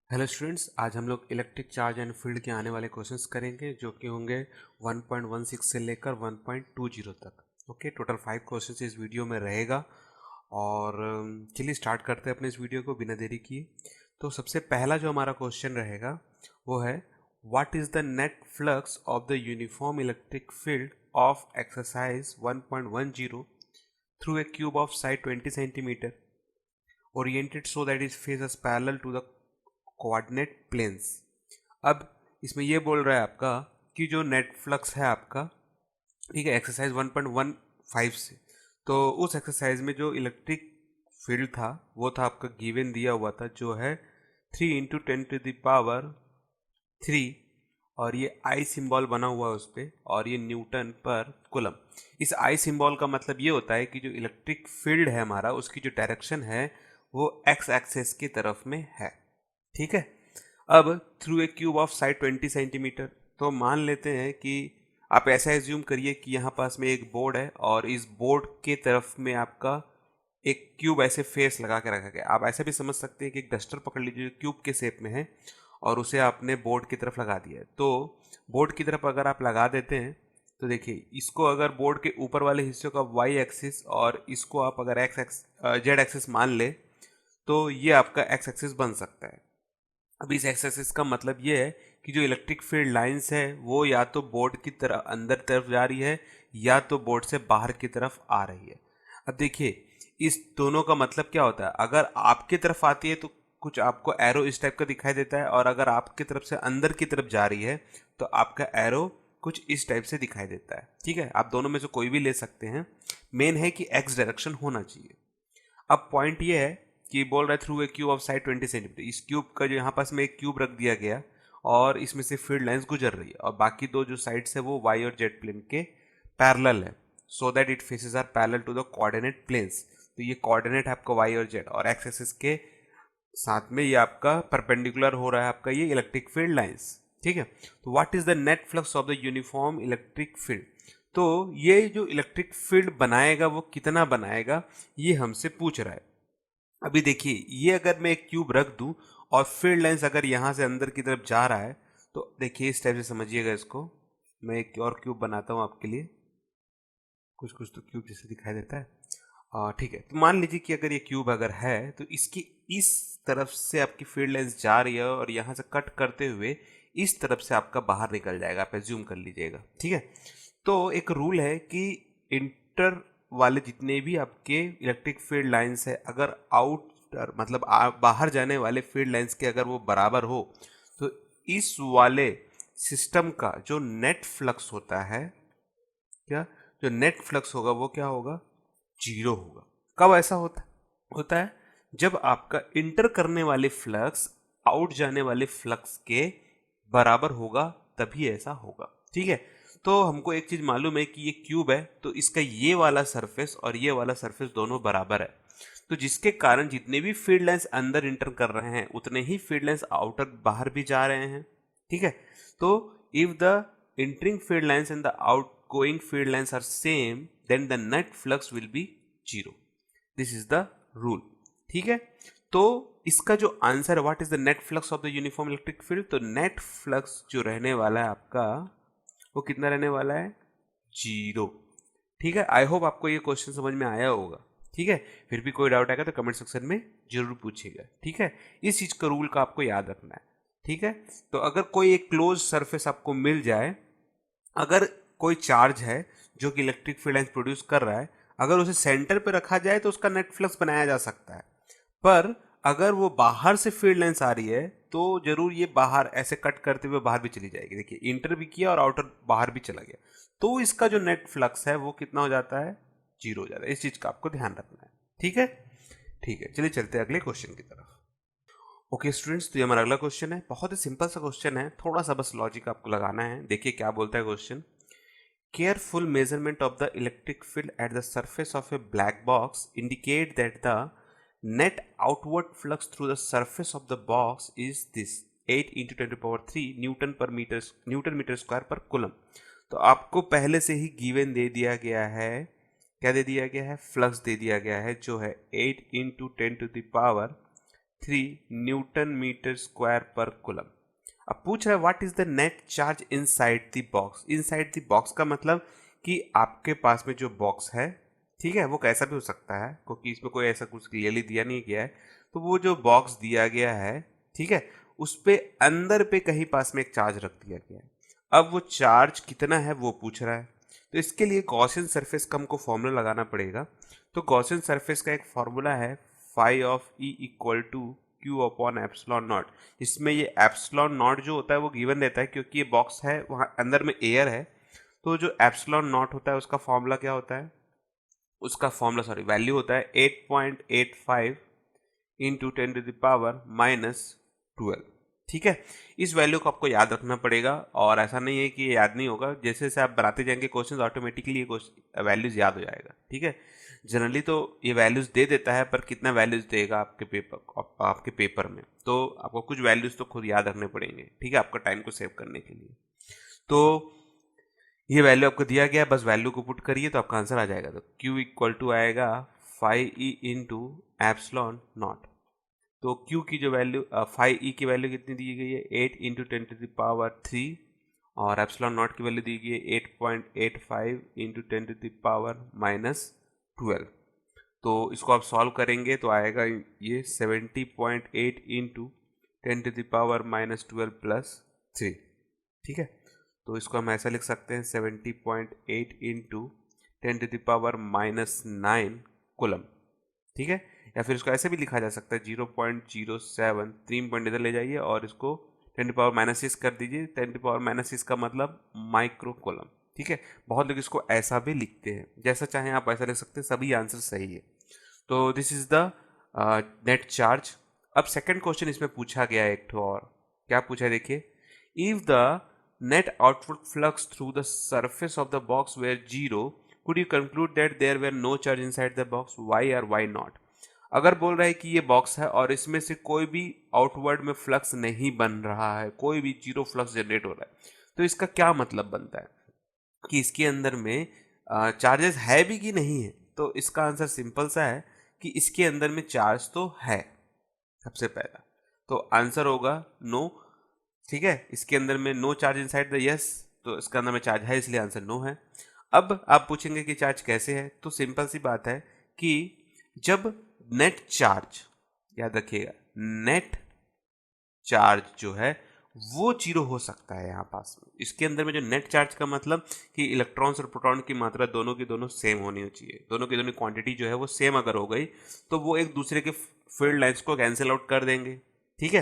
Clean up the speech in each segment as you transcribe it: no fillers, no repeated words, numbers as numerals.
Hello students, आज हम लोग इलेक्ट्रिक चार्ज एंड फील्ड के आने वाले क्वेश्चंस करेंगे जो कि होंगे 1.16 से लेकर 1.20 तक। ओके, टोटल 5 क्वेश्चंस इस वीडियो में रहेगा। और चलिए स्टार्ट करते हैं अपने इस वीडियो को बिना देरी किए। तो सबसे पहला जो हमारा क्वेश्चन रहेगा वो है, what is the net flux of the uniform electric field of exercise 1.10 through a cube of side 20 centimetre oriented so that its face is parallel to the coordinate planes. अब इसमें ये बोल रहा है आपका कि जो नेट फ्लक्स है आपका, ठीक है, एक्सरसाइज 1.15 से, तो उस एक्सरसाइज में जो इलेक्ट्रिक फील्ड था वो था आपका गिवन दिया हुआ था, जो है 3 × 10⁻³ और ये आई सिंबल बना हुआ है उस पर, और ये न्यूटन पर कूलम। इस आई सिंबल का मतलब ये होता है कि जो इलेक्ट्रिक फील्ड है हमारा, उसकी जो डायरेक्शन है वो एक्स एक्सेस की तरफ में है। ठीक है। अब through a cube of side 20 centimetre, तो मान लेते हैं कि आप ऐसा एज्यूम करिए कि यहाँ पास में एक बोर्ड है और इस बोर्ड के तरफ में आपका एक क्यूब ऐसे फेस लगा के रखा गया। आप ऐसा भी समझ सकते हैं कि एक डस्टर पकड़ लीजिए जो क्यूब के शेप में है और उसे आपने बोर्ड की तरफ लगा दिया है। तो बोर्ड की तरफ अगर आप लगा देते हैं तो देखिए, इसको अगर बोर्ड के ऊपर वाले हिस्से का वाई एक्सिस और इसको आप अगर जेड एक्सिस मान ले तो ये आपका एक्स एक्सिस बन सकता है। अब इस एक्स एक्सिस का मतलब ये है कि जो इलेक्ट्रिक फील्ड लाइंस है वो या तो बोर्ड की तरफ अंदर तरफ जा रही है या तो बोर्ड से बाहर की तरफ आ रही है। अब देखिए, इस दोनों का मतलब क्या होता है, अगर आपकी तरफ आती है तो कुछ आपको एरो इस टाइप का दिखाई देता है, और अगर आपकी तरफ से अंदर की तरफ जा रही है तो आपका एरो कुछ इस टाइप से दिखाई देता है। ठीक है, आप दोनों में से कोई भी ले सकते हैं, मेन है कि एक्स डायरेक्शन होना चाहिए। अब पॉइंट ये है कि बोल रहा है through a cube of side 20 centimetre, इस क्यूब का जो यहाँ पास में एक क्यूब रख दिया गया और इसमें से फील्ड लाइंस गुजर रही है और बाकी दो जो साइड्स है वो वाई और जेड प्लेन के पैरेलल है, so that it faces are parallel to the coordinate planes. तो ये कोऑर्डिनेट है आपका वाई और जेड, और एक्स एक्सिस के साथ में ये आपका परपेंडिकुलर हो रहा है आपका ये इलेक्ट्रिक फील्ड लाइंस। ठीक है, तो what is the net flux of the uniform electric field. तो ये जो इलेक्ट्रिक फील्ड बनाएगा वो कितना बनाएगा, ये हमसे पूछ रहा है। अभी देखिए, ये अगर मैं एक क्यूब रख दूं और फील्ड लाइंस अगर यहाँ से अंदर की तरफ जा रहा है तो देखिए इस टाइप से समझिएगा इसको। मैं एक और क्यूब बनाता हूँ आपके लिए, कुछ कुछ तो क्यूब जैसे दिखाई देता है। ठीक है, तो मान लीजिए कि अगर ये क्यूब अगर है तो इसकी इस तरफ से आपकी फील्ड लाइंस जा रही है और यहाँ से कट करते हुए इस तरफ से आपका बाहर निकल जाएगा, आप एज्यूम कर लीजिएगा। ठीक है, तो एक रूल है कि इंटर वाले जितने भी आपके इलेक्ट्रिक फील्ड लाइंस है, अगर आउटर मतलब बाहर जाने वाले फील्ड लाइंस के अगर वो बराबर हो तो इस वाले सिस्टम का जो नेट फ्लक्स होता है, क्या जो नेट फ्लक्स होगा वो क्या होगा, जीरो होगा। कब ऐसा होता है जब आपका इंटर करने वाले फ्लक्स आउट जाने वाले फ्लक्स के बराबर होगा, तभी ऐसा होगा। ठीक है, तो हमको एक चीज मालूम है कि ये क्यूब है तो इसका ये वाला सरफेस और ये वाला सरफेस दोनों बराबर है, तो जिसके कारण जितने भी फील्ड लाइंस अंदर इंटर कर रहे हैं उतने ही फील्ड लाइंस आउटर बाहर भी जा रहे हैं। ठीक है, तो if the entering field lines and the outgoing field lines are same, then the net flux will be zero. This is the rule. ठीक है, तो इसका जो आंसर है what is the net flux of the uniform electric field, तो net flux जो रहने वाला है आपका वो कितना रहने वाला है, जीरो। ठीक है, आई होप आपको ये क्वेश्चन समझ में आया होगा। ठीक है, फिर भी कोई डाउट आएगा तो कमेंट सेक्शन में जरूर पूछिएगा। ठीक है, इस चीज का रूल का आपको याद रखना है। ठीक है, तो अगर कोई एक क्लोज सरफेस आपको मिल जाए, अगर कोई चार्ज है जो कि इलेक्ट्रिक फील्ड लाइंस प्रोड्यूस कर रहा है, अगर उसे सेंटर पे रखा जाए तो उसका नेट फ्लक्स बनाया जा सकता है। पर अगर वो बाहर से फील्ड लाइंस आ रही है तो जरूर ये बाहर ऐसे कट करते हुए बाहर भी चली जाएगी। देखिए, इंटर भी किया और आउटर बाहर भी चला गया, तो इसका जो नेट फ्लक्स है वो कितना हो जाता है, जीरो हो जाता है। इस चीज का आपको ध्यान रखना है। ठीक है, ठीक है, चलिए चलते हैं अगले क्वेश्चन की तरफ। ओके स्टूडेंट्स, तो ये हमारा अगला क्वेश्चन है। बहुत ही सिंपल सा क्वेश्चन है, थोड़ा सा बस लॉजिक आपको लगाना है। देखिए क्या बोलता है question. Careful measurement of the electric field at the surface of a black box indicate that the net outward flux through the surface of the box is this 8 into 10 to the power 3 newton metre square per coulomb. तो आपको पहले से ही given दे दिया गया है, क्या दे दिया गया है, फ्लक्स दे दिया गया है जो है 8 into 10 to the power newton metre square per coulomb. अब पूछ रहा है what is the net charge inside the box. Inside the box का मतलब कि आपके पास में जो बॉक्स है, ठीक है, वो कैसा भी हो सकता है क्योंकि इसमें कोई ऐसा कुछ क्लियरली दिया नहीं गया है। तो वो जो बॉक्स दिया गया है, ठीक है, उस पे अंदर पे कहीं पास में एक चार्ज रख दिया गया है। अब वो चार्ज कितना है वो पूछ रहा है। तो इसके लिए गॉसियन सरफेस का हमको फॉर्मूला लगाना पड़ेगा। तो गॉसियन सरफेस का एक फॉर्मूला है phi of E equal to Q upon epsilon naught. इसमें ये एप्सिलॉन नॉट जो होता है वो गिवन रहता है क्योंकि ये बॉक्स है, वहाँ अंदर में एयर है। तो जो एप्सिलॉन नॉट होता है उसका फॉर्मूला क्या होता है, उसका फॉर्मूला वैल्यू होता है 8.85 इंटू 10⁻⁻12। ठीक है, इस वैल्यू को आपको याद रखना पड़ेगा और ऐसा नहीं है कि ये याद नहीं होगा। जैसे जैसे आप बनाते जाएंगे क्वेश्चन, ऑटोमेटिकली ये वैल्यूज याद हो जाएगा। ठीक है, जनरली तो ये वैल्यूज दे देता है, पर कितना वैल्यूज देगा आपके पेपर में, तो आपको कुछ वैल्यूज तो खुद याद रखने पड़ेंगे। ठीक है, आपका टाइम को सेव करने के लिए। तो ये वैल्यू आपको दिया गया है, बस वैल्यू को पुट करिए तो आपका आंसर आ जाएगा। तो Q इक्वल टू आएगा 5E इंटू एप्सिलॉन नॉट। तो Q की जो वैल्यू 5E की वैल्यू कितनी दी गई है, 8 इंटू 10⁻³ और एप्सिलॉन नॉट की वैल्यू दी गई है 8.85 इंटू 10⁻⁻12। तो इसको आप सॉल्व करेंगे तो आएगा ये 70.8 इंटू 10⁻⁻12 प्लस 3। ठीक है, तो इसको हम ऐसा लिख सकते हैं 70.8 इंटू 10⁻⁻9 कूलम। ठीक है, या फिर इसको ऐसे भी लिखा जा सकता है 0.07, 3 पॉइंट इधर ले जाइए और इसको 10⁻⁻6 कर दीजिए। 10⁻⁻6 का मतलब माइक्रो कूलम। ठीक है, बहुत लोग इसको ऐसा भी लिखते हैं, जैसा चाहें आप ऐसा लिख सकते हैं, सभी आंसर सही है। तो this is the net charge. अब सेकंड क्वेश्चन इसमें पूछा गया है एक ठो और। क्या पूछा है देखिए, if the net outward flux through the surface of the box were 0, could you conclude that there were no charge inside the box? Why or why not? अगर बोल रहा है कि ये बॉक्स है और इसमें से कोई भी आउटवर्ड में फ्लक्स नहीं बन रहा है, कोई भी जीरो फ्लक्स जनरेट हो रहा है, तो इसका क्या मतलब बनता है कि इसके अंदर में चार्जेस है भी कि नहीं है। तो इसका आंसर सिंपल सा है कि इसके अंदर में चार्ज तो है। सबसे पहला तो आंसर होगा नो। ठीक है, इसके अंदर में no charge inside the yes, तो इसके अंदर में चार्ज है, इसलिए आंसर नो है। अब आप पूछेंगे कि चार्ज कैसे है, तो सिंपल सी बात है कि जब नेट चार्ज, याद रखिएगा, नेट चार्ज जो है वो जीरो हो सकता है यहाँ पास में। इसके अंदर में जो नेट चार्ज का मतलब कि इलेक्ट्रॉन्स और प्रोटॉन की मात्रा दोनों की दोनों सेम होनी चाहिए। दोनों की दोनों क्वांटिटी जो है वो सेम अगर हो गई तो वो एक दूसरे के फील्ड लाइंस को कैंसिल आउट कर देंगे। ठीक है,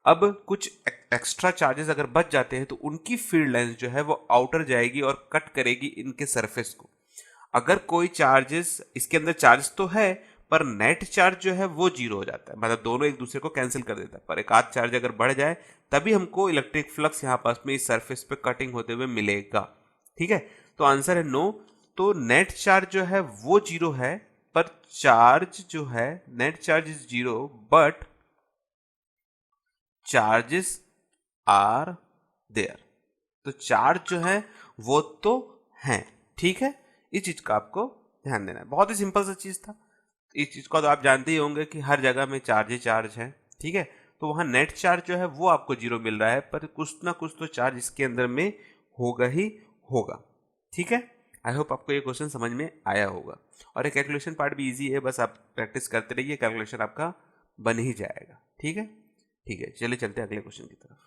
अब कुछ एक्स्ट्रा चार्जेस अगर बच जाते हैं तो उनकी फील्ड लाइंस जो है वो आउटर जाएगी और कट करेगी इनके सरफेस को। अगर कोई चार्जेस, इसके अंदर चार्ज तो है पर नेट चार्ज जो है वो जीरो हो जाता है, मतलब दोनों एक दूसरे को कैंसिल कर देता है। पर एक आध चार्ज अगर बढ़ जाए तभी हमको इलेक्ट्रिक फ्लक्स यहाँ पास में इस सरफेस पे कटिंग होते हुए मिलेगा। ठीक है, तो आंसर है नो। तो नेट चार्ज जो है वो जीरो है, पर चार्ज जो है, net charge is zero but charges are there. तो चार्ज जो है वो तो है। ठीक है, इस चीज का आपको ध्यान देना है। बहुत ही सिंपल सा चीज था। इस चीज का तो आप जानते ही होंगे कि हर जगह में चार्ज ही चार्ज है। ठीक है, तो वहां नेट चार्ज जो है वो आपको जीरो मिल रहा है, पर कुछ ना कुछ तो चार्ज इसके अंदर में होगा ही होगा। ठीक है, आई होप आपको ये क्वेश्चन समझ में आया होगा। और ये कैलकुलेशन पार्ट भी इजी है, बस आप प्रैक्टिस करते रहिए, कैलकुलेशन आपका बन ही जाएगा। ठीक है, ठीक है, चलिए चलते हैं अगले क्वेश्चन की तरफ।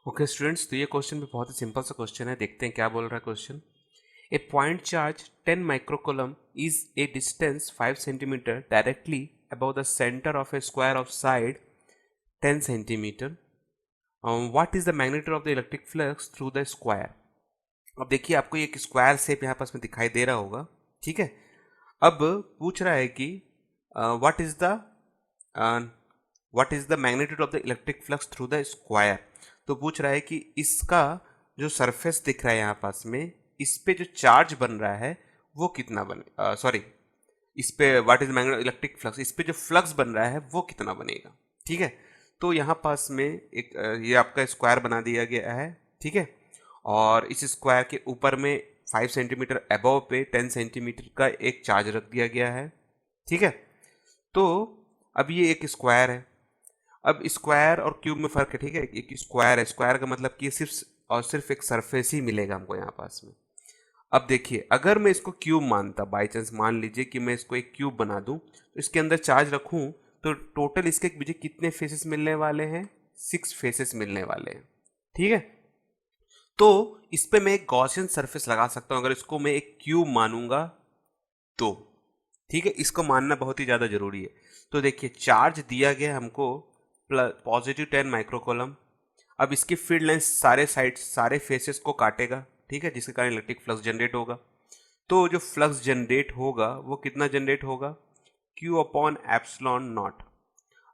ओके स्टूडेंट्स, तो ये क्वेश्चन भी बहुत ही सिंपल सा क्वेश्चन है। देखते हैं क्या बोल रहा है question. A point charge 10 microcoulomb is a distance 5 centimetre directly above the centre of A square of side 10 centimetre. What is the magnitude of the electric flux through the square. अब देखिए, आपको एक स्क्वायर शेप यहाँ पास में दिखाई दे रहा होगा। ठीक है, अब पूछ रहा है कि what is the magnitude of the electric flux through the square. तो पूछ रहा है कि इसका जो सरफेस दिख रहा है यहाँ पास में, इस पे जो चार्ज बन रहा है वो कितना बने, सॉरी, इस पे what is magnetic electric flux, इस पे जो फ्लक्स बन रहा है वो कितना बनेगा। ठीक है, तो यहाँ पास में एक ये आपका स्क्वायर बना दिया गया है। ठीक है, और इस स्क्वायर के ऊपर में 5 सेंटीमीटर अबव पे 10 सेंटीमीटर का एक चार्ज रख दिया गया है। ठीक है, तो अब ये एक स्क्वायर है। अब स्क्वायर और क्यूब में फर्क है, ठीक है। एक स्क्वायर है, स्क्वायर का मतलब कि सिर्फ और सिर्फ एक सरफेस ही मिलेगा हमको यहाँ पास में। अब देखिए, अगर मैं इसको क्यूब मानता, बाई चांस मान लीजिए कि मैं इसको एक क्यूब बना दूं, तो इसके अंदर चार्ज रखूं, तो टोटल इसके मुझे कितने फेसेस मिलने वाले हैं? 6 फेसेस मिलने वाले हैं, ठीक है। तो इस पे मैं एक गॉसियन सरफेस लगा सकता हूं अगर इसको मैं एक क्यूब मानूंगा तो, ठीक है। इसको मानना बहुत ही ज़्यादा जरूरी है। तो देखिए, चार्ज दिया गया हमको पॉजिटिव 10 माइक्रोकोलम। अब इसकी फील्ड लाइन सारे साइड सारे फेसेस को काटेगा, ठीक है, जिसके कारण इलेक्ट्रिक फ्लक्स जनरेट होगा। तो जो फ्लक्स जनरेट होगा वो कितना जनरेट होगा? Q upon epsilon not.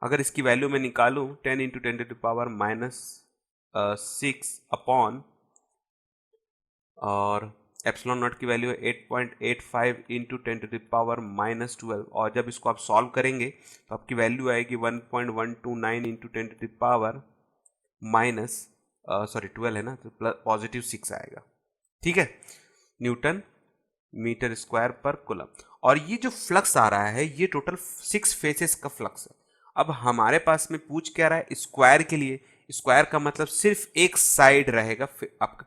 अगर इसकी वैल्यू मैं निकालूं 10 इंटू 10⁻⁻6 अपॉन, और एप्सिलॉन नॉट की वैल्यू है 8.85 इंटू 10⁻⁻12, और जब इसको आप सॉल्व करेंगे तो आपकी वैल्यू आएगी 1.129 इंटू 10⁻12 है ना, तो पॉजिटिव 6 आएगा, ठीक है, Newton metre square per coulomb. और ये जो फ्लक्स आ रहा है ये टोटल 6 फेसेस का फ्लक्स है। अब हमारे पास में पूछ क्या रहा है? स्क्वायर के लिए। स्क्वायर का मतलब सिर्फ एक साइड रहेगा आपका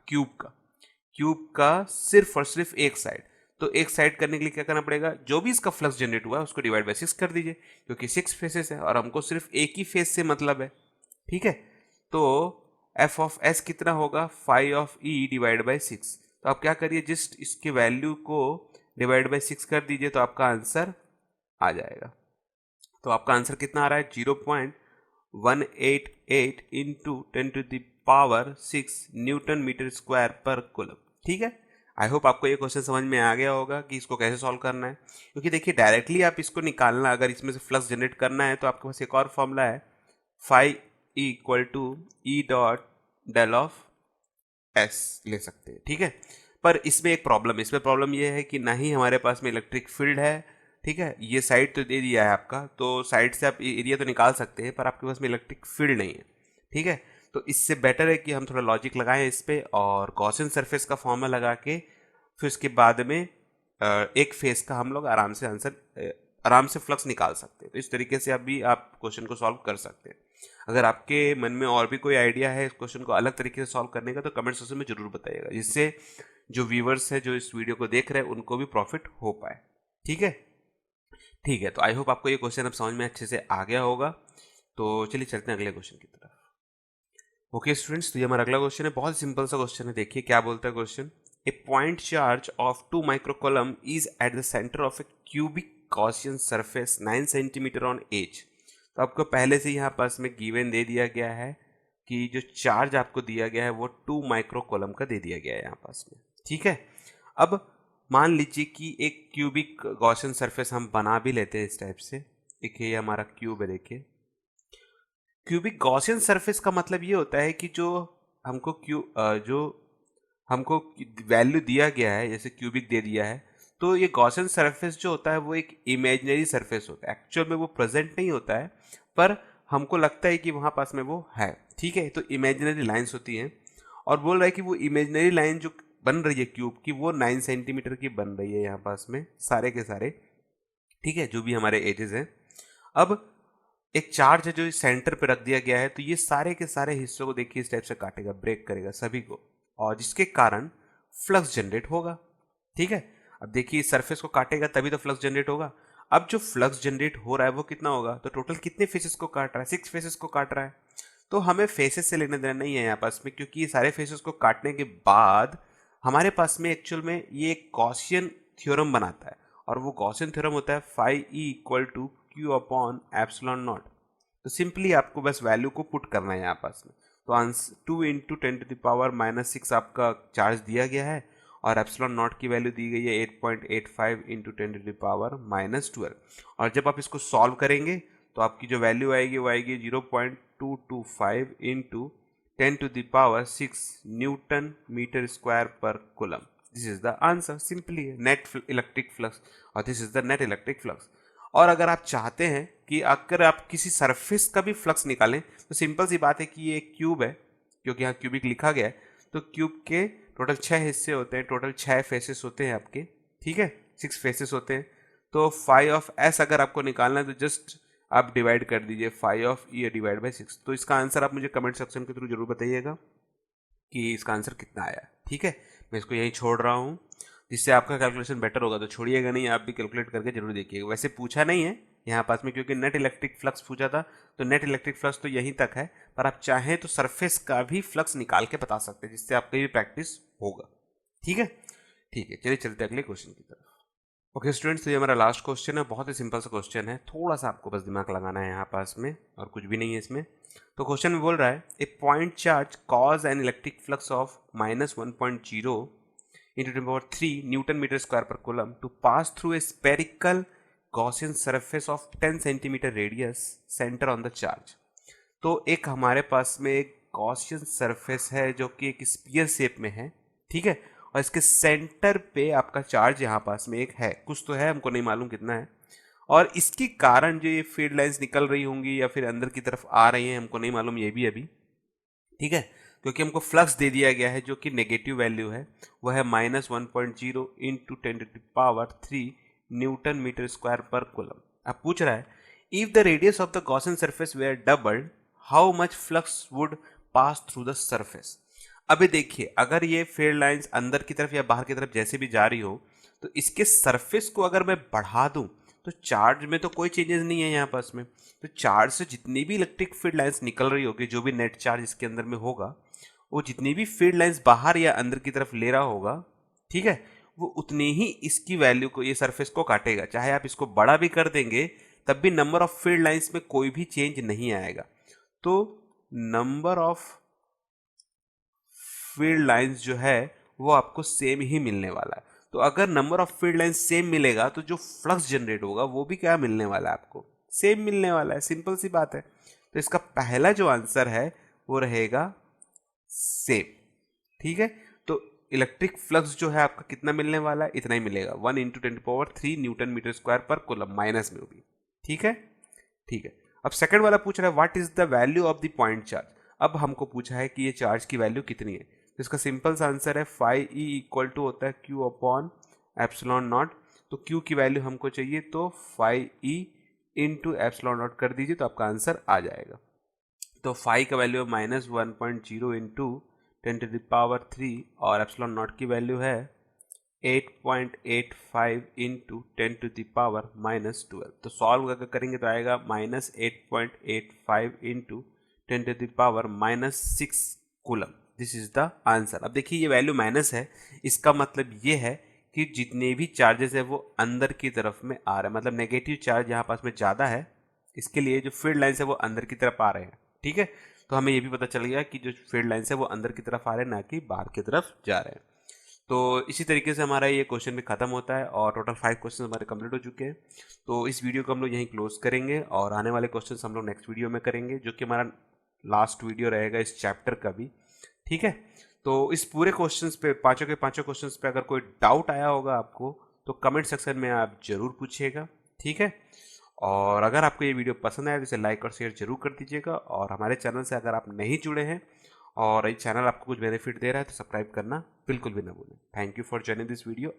क्यूब का सिर्फ और सिर्फ एक साइड। तो एक साइड करने के लिए क्या करना पड़ेगा? जो भी इसका फ्लक्स जनरेट हुआ है उसको डिवाइड बाय 6 कर दीजिए, क्योंकि 6 फेसेस है और हमको सिर्फ एक ही फेस से मतलब है, ठीक है। तो एफ ऑफ एस कितना होगा? 5 ऑफ ई डिवाइड बाई 6। तो आप क्या करिए, जस्ट इसके वैल्यू को डिवाइड बाई 6 कर दीजिए तो आपका आंसर आ जाएगा। तो आपका आंसर कितना आ रहा है? 0.188 into 10⁻6 newton metre square per coulomb, ठीक है। आई होप आपको ये क्वेश्चन समझ में आ गया होगा कि इसको कैसे सॉल्व करना है। क्योंकि देखिए, डायरेक्टली आप इसको निकालना, अगर इसमें से फ्लक्स जनरेट करना है तो आपके पास एक और फॉर्मूला है, phi equal to E dot del of S ले सकते हैं, ठीक है। पर इसमें एक प्रॉब्लम है, इसमें प्रॉब्लम ये है कि ना ही हमारे पास में इलेक्ट्रिक फील्ड है, ठीक है। ये साइड तो दे दिया है आपका, तो साइड से आप एरिया तो निकाल सकते हैं, पर आपके पास में इलेक्ट्रिक फील्ड नहीं है, ठीक है। तो इससे बेटर है कि हम थोड़ा लॉजिक लगाएं इस पे, और गॉसियन सरफेस का फॉर्मूला लगा के फिर उसके बाद में एक फेस का हम लोग आराम से फ्लक्स निकाल सकते हैं। तो इस तरीके से अभी आप क्वेश्चन को सॉल्व कर सकते हैं। अगर आपके मन में और भी कोई आइडिया है इस क्वेश्चन को अलग तरीके से सॉल्व करने का, तो कमेंट सेक्शन में जरूर बताइएगा, जिससे जो व्यूवर्स हैं जो इस वीडियो को देख रहे हैं उनको भी प्रॉफिट हो पाए, ठीक है। ठीक है, तो आई होप आपको ये क्वेश्चन अब समझ में अच्छे से आ गया होगा। तो चलिए चलते हैं अगले क्वेश्चन की तरफ। ओके स्टूडेंट्स, तो ये हमारा अगला क्वेश्चन है, बहुत सिंपल सा क्वेश्चन है। देखिए क्या बोलता है question. A point charge of 2 microcoulomb is at the centre of a cubic Gaussian surface 9 centimetre on edge. तो आपको पहले से यहाँ पास में गिवन दे दिया गया है कि जो चार्ज आपको दिया गया है वो 2 माइक्रोकूलम का दे दिया गया है यहाँ पास में, ठीक है। अब मान लीजिए कि एक क्यूबिक गॉसियन सरफेस हम बना भी लेते हैं इस टाइप से। देखिए ये हमारा क्यूब है, देखिए क्यूबिक गॉसियन सरफेस का मतलब ये होता है कि जो हमको वैल्यू दिया गया है, जैसे क्यूबिक दे दिया है, तो ये गॉसियन सरफेस जो होता है वो एक इमेजिनरी सरफेस होता है। एक्चुअल में वो प्रेजेंट नहीं होता है, पर हमको लगता है कि वहाँ पास में वो है, ठीक है। तो इमेजिनरी लाइंस होती हैं, और बोल रहा है कि वो इमेजिनरी लाइन जो बन रही है क्यूब की वो 9 सेंटीमीटर की बन रही है यहाँ पास में, सारे के सारे, ठीक है, जो भी हमारे एजेस हैं। अब एक चार्ज है जो इस सेंटर पे रख दिया गया है, तो ये सारे के सारे हिस्सों को देखिए इस टाइप से काटेगा, ब्रेक करेगा सभी को, और जिसके कारण फ्लक्स जनरेट होगा, ठीक है। अब देखिए इस सरफेस को काटेगा तभी तो फ्लक्स जनरेट होगा। अब जो फ्लक्स जनरेट हो रहा है वो कितना होगा? तो टोटल कितने फेसेस को काट रहा है? 6 फेसेस को काट रहा है। तो हमें फेसेस से लेने देना नहीं है यहाँ पास में, क्योंकि ये सारे फेसेस को काटने के बाद हमारे पास में एक्चुअल में ये एक गॉसियन थ्योरम बनाता है, और वो गॉसियन थ्योरम होता है phi E equal to Q upon epsilon naught. तो सिंपली आपको बस वैल्यू को पुट करना है यहाँ पास में। तो आंसर 2 इंटू 10⁻⁻6 आपका चार्ज दिया गया है, और एप्सिलॉन नॉट की वैल्यू दी गई है 8.85 इंटू 10⁻⁻12। और जब आप इसको सॉल्व करेंगे तो आपकी जो वैल्यू आएगी वो आएगी 0.225 into 10⁻6 newton metre square per coulomb. This is the answer, simply net electric flux, और this is the net electric flux. और अगर आप चाहते हैं कि अगर आप किसी सरफेस का भी फ्लक्स निकालें, तो सिंपल सी बात है कि ये एक क्यूब है, क्योंकि यहाँ क्यूबिक लिखा गया है, तो क्यूब के टोटल 6 हिस्से होते हैं, टोटल 6 फेसेस होते हैं आपके, ठीक है, 6 फेसेस होते हैं। तो फाई ऑफ एस अगर आपको निकालना है तो जस्ट आप डिवाइड कर दीजिए 5 ऑफ ई डिवाइड बाई 6। तो इसका आंसर आप मुझे कमेंट सेक्शन के थ्रू जरूर बताइएगा कि इसका आंसर कितना आया। ठीक है, मैं इसको यहीं छोड़ रहा हूँ, जिससे आपका कैलकुलेशन बेटर होगा। तो छोड़िएगा नहीं, आप भी कैलकुलेट करके जरूर देखिएगा। वैसे पूछा नहीं है यहाँ पास में, क्योंकि नेट इलेक्ट्रिक फ्लक्स पूछा था, तो नेट इलेक्ट्रिक फ्लक्स तो यहीं तक है, पर आप चाहें तो सरफेस का भी फ्लक्स निकाल के बता सकते हैं, जिससे आपका भी प्रैक्टिस होगा। ठीक है, ठीक है, चलिए चलते अगले क्वेश्चन की तरफ। ओके स्टूडेंट्स, तो ये हमारा लास्ट क्वेश्चन है। बहुत ही सिंपल सा क्वेश्चन है, थोड़ा सा आपको बस दिमाग लगाना है यहाँ पास में, और कुछ भी नहीं है इसमें। तो क्वेश्चन में बोल रहा है a point charge causes an electric flux of -1.0 into 10⁻³ newton metre square per coulomb to pass through a spherical Gaussian surface of 10 centimetre radius centre on the charge. तो एक हमारे पास में एक गॉसियन सरफेस है जो कि एक स्फीयर शेप में है। ठीक है, और इसके सेंटर पे आपका चार्ज यहाँ पास में एक है, कुछ तो है, हमको नहीं मालूम कितना है, और इसके कारण जो ये फील्ड लाइंस निकल रही होंगी या फिर अंदर की तरफ आ रही हैं, हमको नहीं मालूम ये भी अभी। ठीक है, क्योंकि हमको फ्लक्स दे दिया गया है जो कि नेगेटिव वैल्यू है, वह है -1.0 into 10⁻³ newton metre square per coulomb. अब पूछ रहा है if the radius of the Gaussian surface were doubled how much flux would pass through the surface. अभी देखिए, अगर ये फील्ड लाइंस अंदर की तरफ या बाहर की तरफ जैसे भी जा रही हो, तो इसके सरफेस को अगर मैं बढ़ा दूं तो चार्ज में तो कोई चेंजेस नहीं है यहाँ पास में। तो चार्ज से जितनी भी इलेक्ट्रिक फील्ड लाइंस निकल रही होगी, जो भी नेट चार्ज इसके अंदर में होगा, वो जितनी भी फील्ड लाइंस बाहर या अंदर की तरफ ले रहा होगा, ठीक है, वो उतनी ही इसकी वैल्यू को, ये सरफेस को काटेगा। चाहे आप इसको बड़ा भी कर देंगे तब भी नंबर ऑफ फील्ड लाइंस में कोई भी चेंज नहीं आएगा। तो नंबर ऑफ फील्ड लाइंस जो है वो आपको सेम ही मिलने वाला है। तो अगर number of field lines same मिलेगा तो जो फ्लक्स जनरेट होगा वो भी क्या मिलने वाला है, आपको सेम मिलने वाला है। सिंपल सी बात है। तो इसका पहला जो आंसर है वो रहेगा सेम। ठीक है, तो इलेक्ट्रिक फ्लक्स जो है आपका कितना मिलने वाला है, इतना ही मिलेगा, 1 into 10⁻³ newton metre square per coulomb, minus में भी। ठीक है, ठीक है। अब सेकंड वाला पूछ रहा है what is the value of the point charge. अब हमको पूछा है कि ये चार्ज की वैल्यू कितनी है। तो इसका सिंपल सा आंसर है phi e इक्वल टू होता है Q अपॉन एप्सिलॉन नॉट। तो Q की वैल्यू हमको चाहिए, तो phi e into epsilon not कर दीजिए तो आपका आंसर आ जाएगा। तो phi का वैल्यू है -1.0 इंटू 10⁻³ और एप्सिलॉन नॉट की वैल्यू है 8.85 इंटू 10⁻⁻12। तो सॉल्व अगर करेंगे तो आएगा -8.85 into 10⁻⁻6 coulomb. This is the answer. अब देखिए ये वैल्यू माइनस है, इसका मतलब ये है कि जितने भी चार्जेस है वो अंदर की तरफ में आ रहे हैं, मतलब नेगेटिव चार्ज यहाँ पास में ज़्यादा है, इसके लिए जो फील्ड लाइन्स है वो अंदर की तरफ आ रहे हैं। ठीक है, तो हमें ये भी पता चल गया कि जो फील्ड लाइन्स है वो अंदर की तरफ आ रहे हैं, ना कि बाहर की तरफ जा रहे हैं। तो इसी तरीके से हमारा ये क्वेश्चन भी खत्म होता है और टोटल 5 क्वेश्चन हमारे कंप्लीट हो चुके हैं। तो इस वीडियो को हम लोग यहीं क्लोज करेंगे और आने वाले क्वेश्चन हम लोग नेक्स्ट वीडियो में करेंगे, जो कि हमारा लास्ट वीडियो रहेगा इस चैप्टर का भी। ठीक है, तो इस पूरे क्वेश्चंस पे, पांचों के पांचों क्वेश्चंस पे अगर कोई डाउट आया होगा आपको तो कमेंट सेक्शन में आप जरूर पूछिएगा। ठीक है, और अगर आपको ये वीडियो पसंद आया तो इसे लाइक और शेयर जरूर कर दीजिएगा, और हमारे चैनल से अगर आप नहीं जुड़े हैं और ये चैनल आपको कुछ बेनिफिट दे रहा है तो सब्सक्राइब करना बिल्कुल भी ना भूलें। Thank you for joining this video.